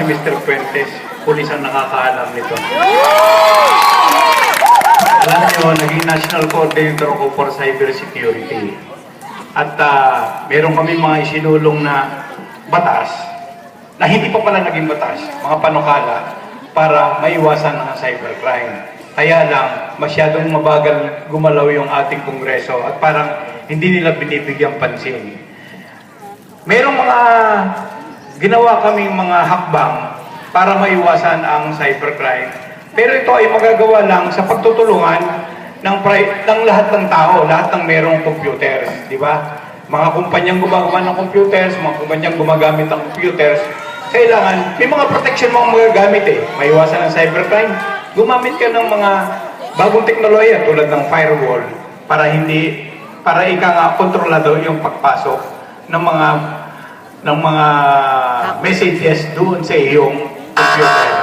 si Mr. Fuentes, pulis ang nakakaalam nito. Alam niyo, naging National Coordinator ako for Cybersecurity. At meron kami mga isinulong na batas, na hindi pa pala naging batas, mga panukala, para maiwasan ang cybercrime. Kaya lang, masyadong mabagal gumalaw yung ating Kongreso at parang hindi nila binibigyang pansin. Merong mga ginawa kaming mga hakbang para maiwasan ang cybercrime. Pero ito ay magagawa lang sa pagtutulungan ng lahat ng tao, lahat ng merong computers, di ba? Mga kumpanyang gumagawa ng computers, mga kumpanyang gumagamit ng computers, kailangan, may mga protection mo ang magagamit eh. Maiwasan ang cybercrime. Gumamit ka ng mga bagong teknolohiya tulad ng firewall para ika nga kontrolado yung pagpasok ng mga messages doon sa iyong computer.